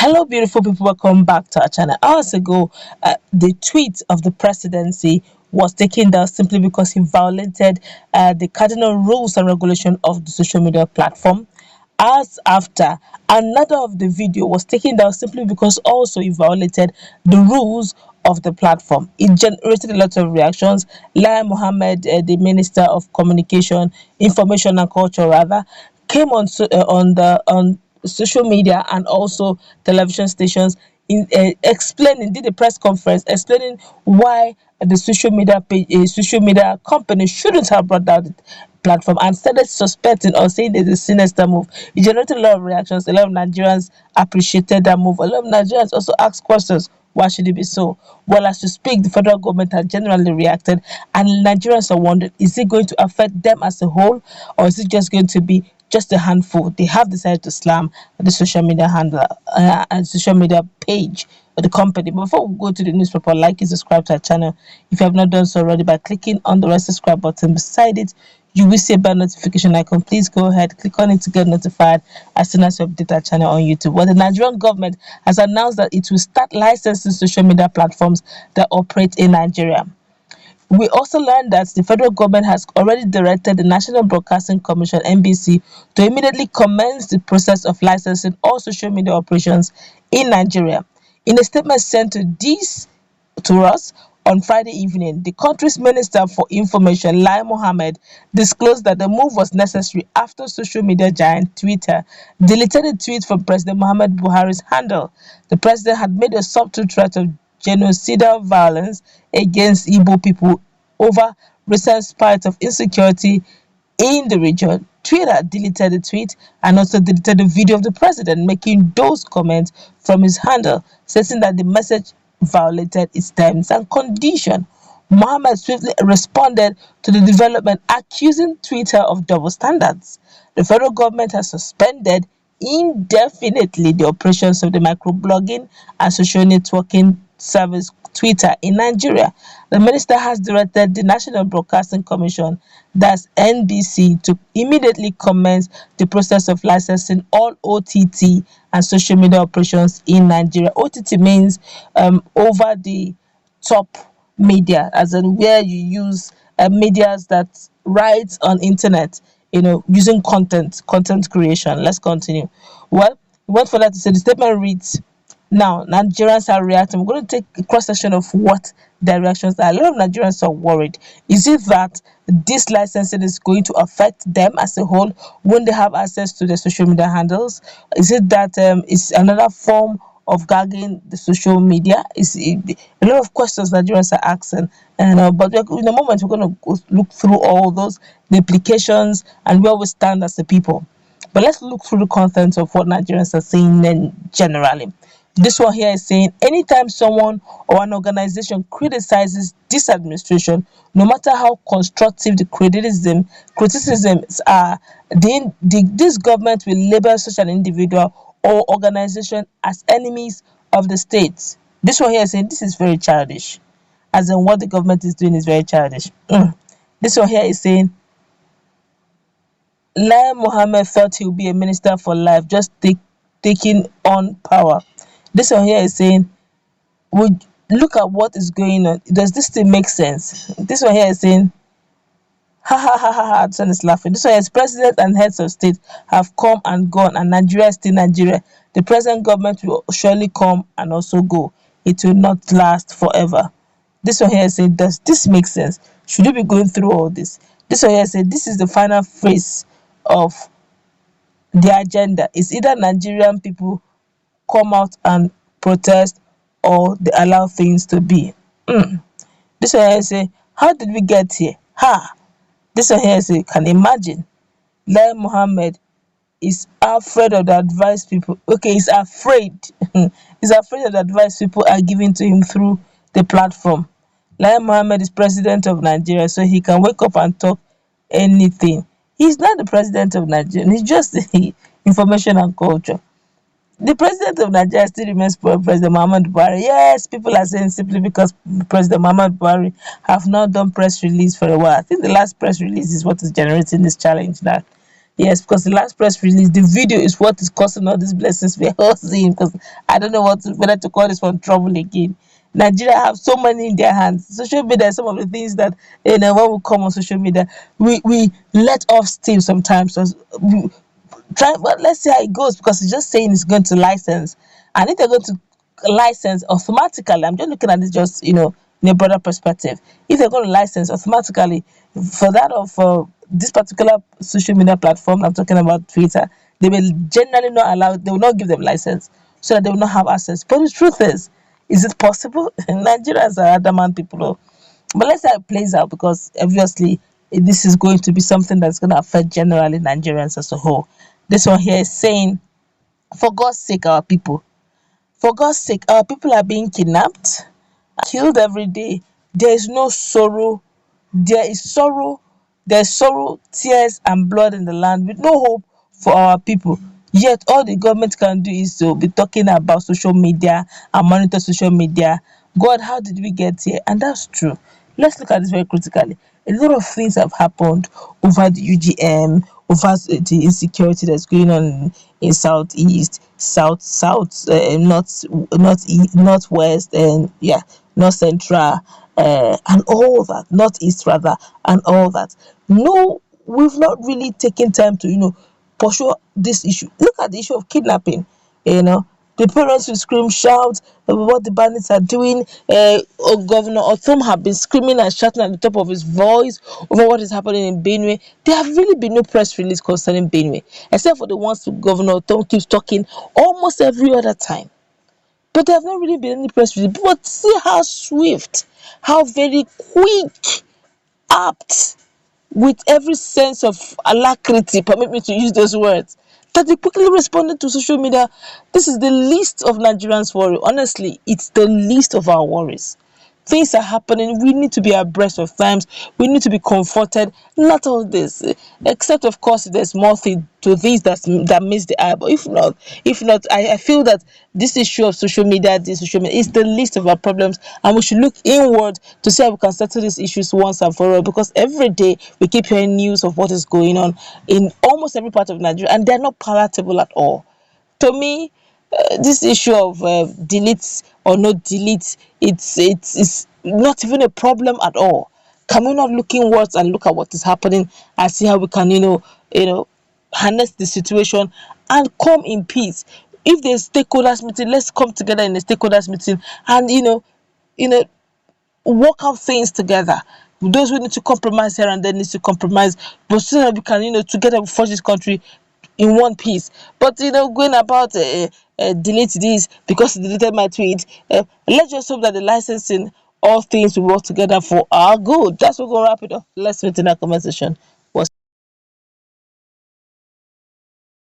Hello, beautiful people. Welcome back to our channel. Hours ago, the tweet of the presidency was taken down simply because he violated the cardinal rules and regulation of the social media platform. Hours after, another of the video was taken down simply because also he violated the rules of the platform. It generated a lot of reactions. Lai Mohammed, the Minister of Communication, Information and Culture, rather, came on social media and also television stations in explaining, did a press conference explaining why the social media company shouldn't have brought down the platform, and started suspecting or saying there's a sinister move. It generated a lot of reactions. A lot of Nigerians appreciated that move. A lot of Nigerians also asked questions. Why should it be so? Well, as we speak, the federal government has generally reacted, and Nigerians are wondering, is it going to affect them as a whole, or is it just going to be just a handful? They have decided to slam the social media handler and social media page of the company. But before we go to the newspaper, like and subscribe to our channel if you have not done so already by clicking on the red subscribe button beside it. You will see a bell notification icon. Please go ahead, click on it to get notified as soon as we update our channel on YouTube. Well, the Nigerian government has announced that it will start licensing social media platforms that operate in Nigeria. We also learned that the federal government has already directed the National Broadcasting Commission (NBC) to immediately commence the process of licensing all social media operations in Nigeria. In a statement sent to us on Friday evening, the country's Minister for Information, Lai Mohammed, disclosed that the move was necessary after social media giant Twitter deleted a tweet from President Muhammad Buhari's handle. The president had made a subtle threat of genocidal violence against Igbo people over recent spikes of insecurity in the region. Twitter deleted the tweet and also deleted the video of the president making those comments from his handle, stating that the message violated its terms and conditions. Mohammed swiftly responded to the development, accusing Twitter of double standards. The federal government has suspended indefinitely the operations of the microblogging and social networking service Twitter in Nigeria. The minister has directed the National Broadcasting Commission, that's NBC, to immediately commence the process of licensing all OTT and social media operations in Nigeria. OTT means over the top media, as in where you use medias that writes on internet, using content creation. Let's continue. Well, we went further to say the statement reads, now, Nigerians are reacting. We're going to take a cross section of what their reactions are. A lot of Nigerians are worried. Is it that this licensing is going to affect them as a whole when they have access to the social media handles? Is it that it's another form of gagging the social media? A lot of questions Nigerians are asking. But in a moment, we're going to look through all those, the implications, and where we stand as a people. But let's look through the content of what Nigerians are saying then generally. This one here is saying, anytime someone or an organization criticizes this administration, no matter how constructive the criticisms are, this government will label such an individual or organization as enemies of the state. This one here is saying this is very childish, as in what the government is doing is very childish. This one here is saying, Lai Mohammed thought he would be a minister for life, just taking on power. This one here is saying, would look at what is going on. Does this thing make sense? This one here is saying, ha ha ha ha ha, son is laughing. This one is, president and heads of state have come and gone, and Nigeria is still Nigeria. The present government will surely come and also go. It will not last forever. This one here is saying, does this make sense? Should you be going through all this? This one here is saying, this is the final phase of the agenda. It's either Nigerian people come out and protest, or they allow things to be. This one here say, how did we get here? This one here say, can imagine. Lai Mohammed is afraid of the advice people. Okay, he's afraid. He's afraid of the advice people are giving to him through the platform. Lai Mohammed is president of Nigeria, so he can wake up and talk anything. He's not the president of Nigeria. He's just the information and culture. The president of Nigeria still remains President Muhammad Buhari. Yes, people are saying simply because President Muhammad Buhari have not done press release for a while. I think the last press release is what is generating this challenge now. Yes, because the last press release, the video is what is causing all these blessings we're all seeing. Because I don't know whether to call this one trouble again. Nigeria have so many in their hands. Social media, some of the things that when we come on social media, we let off steam sometimes. So try, but let's see how it goes, because it's just saying it's going to license, and if they're going to license automatically, I'm just looking at this just in a broader perspective. If they're going to license automatically for that of this particular social media platform, I'm talking about Twitter, they will generally not allow, they will not give them license, so that they will not have access. But the truth is it possible? Nigerians are adamant people, oh. But let's see how it plays out, because obviously this is going to be something that's going to affect generally Nigerians as a whole. This one here is saying, for God's sake, our people, for God's sake, our people are being kidnapped, killed every day. There is no sorrow. There is sorrow. There's sorrow, tears, and blood in the land, with no hope for our people. Yet all the government can do is to be talking about social media and monitor social media. God, how did we get here? And that's true. Let's look at this very critically. A lot of things have happened over the UGM, over the insecurity that's going on in southeast, south, northwest, and yeah, north central, and all that, northeast rather, and all that. No, we've not really taken time to pursue this issue. Look at the issue of kidnapping. You know, the parents will scream, shout what the bandits are doing. Governor Othom have been screaming and shouting at the top of his voice over what is happening in Benue. There have really been no press release concerning Benue, except for the ones Governor Othom keeps talking almost every other time. But there have not really been any press release. But see how swift, how very quick, apt, with every sense of alacrity, permit me to use those words, that they quickly responded to social media. This is the least of Nigerians' worry. Honestly, it's the least of our worries. Things are happening. We need to be abreast of times. We need to be comforted. Not all this, except of course if there's more thing to these that meets the eye. But if not, I feel that this issue of this social media is the least of our problems, and we should look inward to see how we can settle these issues once and for all. Because every day we keep hearing news of what is going on in almost every part of Nigeria, and they're not palatable at all. To me, this issue of delete or no delete, it's not even a problem at all. Can we not look inwards and look at what is happening and see how we can harness the situation and come in peace? If there's stakeholders meeting, let's come together in a stakeholders meeting and you know work out things together. Those who need to compromise here and there needs to compromise, but so that we can together forge this country in one piece. But going about delete this because he deleted my tweet. Let's just hope that the licensing, all things will work together for our good. That's what we're gonna wrap it up. Let's meet in our conversation.